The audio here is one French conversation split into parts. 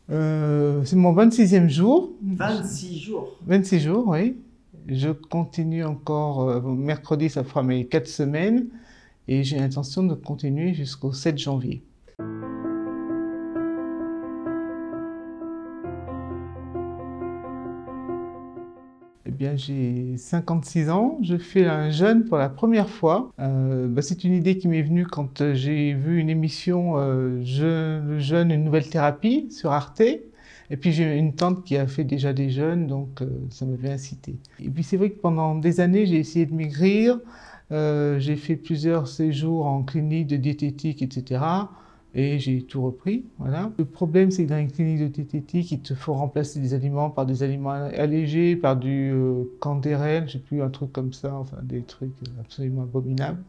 C'est mon 26e jour. 26 jours. 26 jours, oui. Je continue encore. Mercredi, ça fera mes 4 semaines. Et j'ai l'intention de continuer jusqu'au 7 janvier. Eh bien, j'ai 56 ans, je fais un jeûne pour la première fois. C'est une idée qui m'est venue quand j'ai vu une émission le jeûne, une nouvelle thérapie sur Arte. Et puis j'ai une tante qui a fait déjà des jeûnes, donc ça m'avait incité. Et puis c'est vrai que pendant des années, j'ai essayé de maigrir. J'ai fait plusieurs séjours en clinique de diététique, etc. Et j'ai tout repris, voilà. Le problème, c'est que dans les cliniques de diététique, il te faut remplacer des aliments par des aliments allégés, par du Candérel, je sais plus, un truc comme ça, enfin des trucs absolument abominables.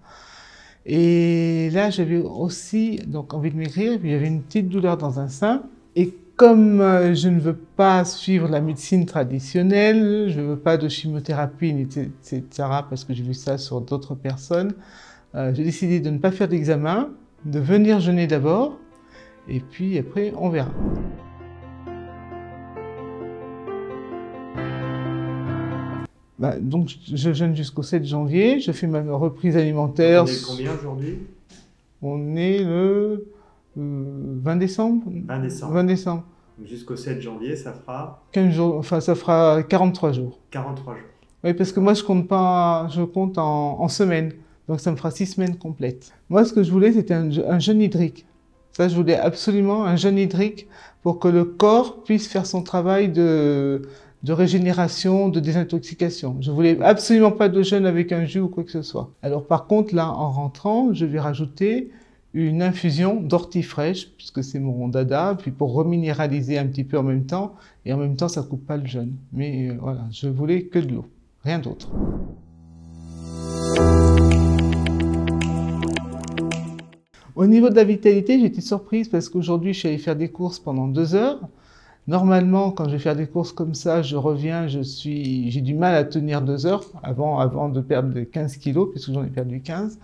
Et là, j'avais aussi donc envie de maigrir, et puis il y avait une petite douleur dans un sein. Et comme je ne veux pas suivre la médecine traditionnelle, je ne veux pas de chimiothérapie, etc., parce que j'ai vu ça sur d'autres personnes, j'ai décidé de ne pas faire d'examen, de venir jeûner d'abord, et puis après, on verra. Donc, je jeûne jusqu'au 7 janvier, je fais ma reprise alimentaire. On est combien aujourd'hui? On est le 20 décembre. 20 décembre. 20 décembre. Jusqu'au 7 janvier, ça fera 15 jours, enfin ça fera 43 jours. 43 jours. Oui, parce que moi je compte pas, je compte en semaines. Donc ça me fera 6 semaines complètes. Moi ce que je voulais c'était un jeûne hydrique. Ça je voulais absolument un jeûne hydrique pour que le corps puisse faire son travail de régénération, de désintoxication. Je voulais absolument pas de jeûne avec un jus ou quoi que ce soit. Alors par contre là en rentrant, je vais rajouter une infusion d'ortie fraîche, puisque c'est mon dada, puis pour reminéraliser un petit peu en même temps, et en même temps ça coupe pas le jeûne. Mais voilà, je voulais que de l'eau, rien d'autre. Au niveau de la vitalité, j'étais surprise parce qu'aujourd'hui je suis allée faire des courses pendant 2 heures. Normalement, quand je vais faire des courses comme ça, je reviens, j'ai du mal à tenir 2 heures avant de perdre 15 kilos, puisque j'en ai perdu 15.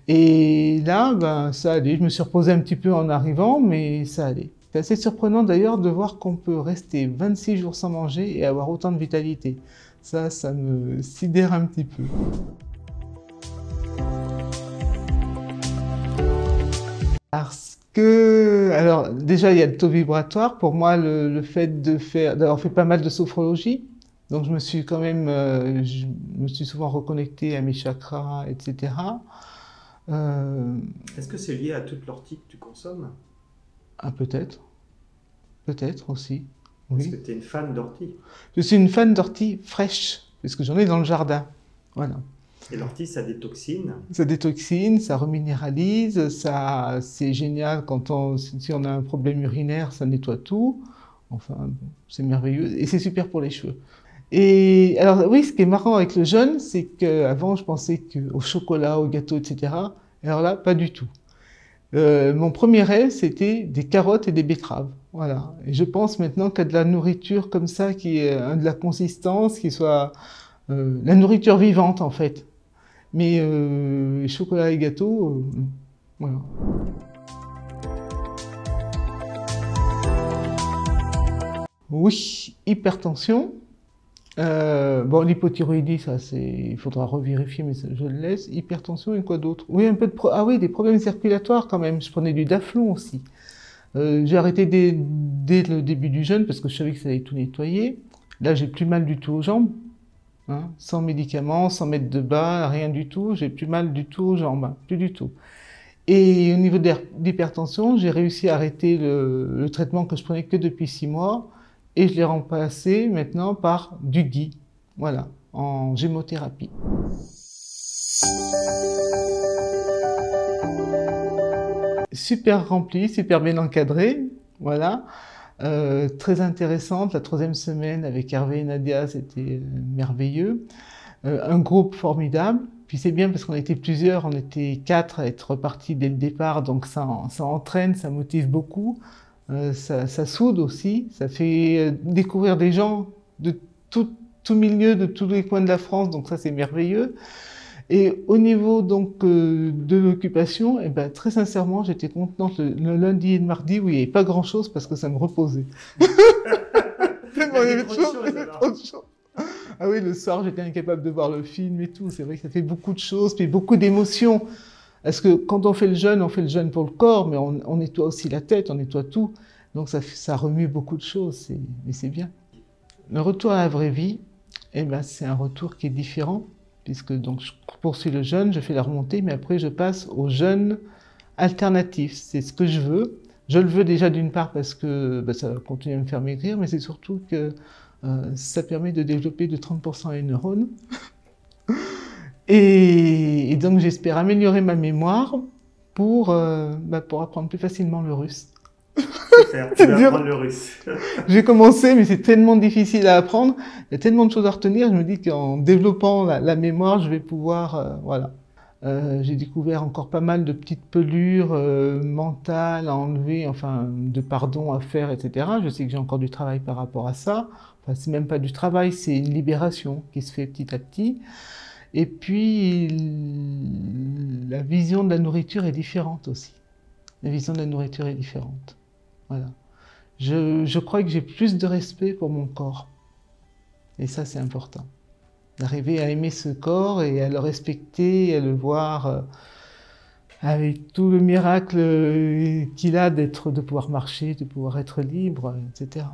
Et là, ça allait. Je me suis reposé un petit peu en arrivant, mais ça allait. C'est assez surprenant d'ailleurs de voir qu'on peut rester 26 jours sans manger et avoir autant de vitalité. Ça me sidère un petit peu. Alors déjà, il y a le taux vibratoire. Pour moi, le fait d'avoir fait pas mal de sophrologie, donc je me suis quand même, je me suis souvent reconnecté à mes chakras, etc. Est-ce que c'est lié à toute l'ortie que tu consommes? Ah, peut-être aussi. Est-ce Oui. que tu es une fan d'ortie? Je suis une fan d'ortie fraîche, parce que j'en ai dans le jardin. Voilà. Et l'ortie, ça détoxine? Ça détoxine, ça reminéralise, c'est génial si on a un problème urinaire, ça nettoie tout. Enfin, c'est merveilleux et c'est super pour les cheveux. Et alors oui, ce qui est marrant avec le jeûne, c'est qu'avant je pensais au chocolat, au gâteau, etc. Et alors là, pas du tout. Mon premier rêve, c'était des carottes et des betteraves. Voilà. Et je pense maintenant qu'il y a de la nourriture comme ça, qui ait de la consistance, qui soit la nourriture vivante en fait. Mais chocolat et gâteau, voilà. Oui, hypertension. Bon, l'hypothyroïdie, ça, il faudra revérifier, mais ça, je le laisse. Hypertension et quoi d'autre? Oui, ah oui, des problèmes circulatoires quand même. Je prenais du Daflon aussi. J'ai arrêté dès le début du jeûne parce que je savais que ça allait tout nettoyer. Là, j'ai plus mal du tout aux jambes. Hein, sans médicaments, sans mettre de bas, rien du tout, j'ai plus mal du tout aux jambes, hein, plus du tout. Et au niveau d'hypertension, j'ai réussi à arrêter le traitement que je prenais que depuis 6 mois et je l'ai remplacé maintenant par du gui, voilà, en gémothérapie. Super rempli, super bien encadré, voilà. Très intéressante, la 3e semaine avec Hervé et Nadia, c'était merveilleux. Un groupe formidable, puis c'est bien parce qu'on était plusieurs, on était 4 à être repartis dès le départ, donc ça entraîne, ça motive beaucoup, ça soude aussi, ça fait découvrir des gens de tout milieu, de tous les coins de la France, donc ça c'est merveilleux. Et au niveau donc de l'occupation, eh ben, très sincèrement, j'étais contente le lundi et le mardi où il n'y avait pas grand-chose parce que ça me reposait. Tellement il y avait de choses, il y avait trop de choses. Ah oui, le soir, j'étais incapable de voir le film et tout. C'est vrai que ça fait beaucoup de choses, puis beaucoup d'émotions. Parce que quand on fait le jeûne pour le corps, mais on nettoie aussi la tête, on nettoie tout. Donc ça remue beaucoup de choses, mais c'est bien. Le retour à la vraie vie, eh ben, c'est un retour qui est différent, puisque donc, je poursuis le jeûne, je fais la remontée, mais après je passe au jeûne alternatif. C'est ce que je veux. Je le veux déjà d'une part parce que ben, ça continue à me faire maigrir, mais c'est surtout que ça permet de développer de 30% les neurones. Et donc j'espère améliorer ma mémoire pour apprendre plus facilement le russe. Super, tu vas apprendre le russe. J'ai commencé, mais c'est tellement difficile à apprendre. Il y a tellement de choses à retenir. Je me dis qu'en développant la mémoire, je vais pouvoir, voilà. J'ai découvert encore pas mal de petites pelures mentales à enlever, enfin, de pardon à faire, etc. Je sais que j'ai encore du travail par rapport à ça. Enfin, c'est même pas du travail, c'est une libération qui se fait petit à petit. Et puis, la vision de la nourriture est différente aussi. La vision de la nourriture est différente. Voilà. Je crois que j'ai plus de respect pour mon corps. Et ça, c'est important. D'arriver à aimer ce corps et à le respecter, à le voir avec tout le miracle qu'il a de pouvoir marcher, de pouvoir être libre, etc.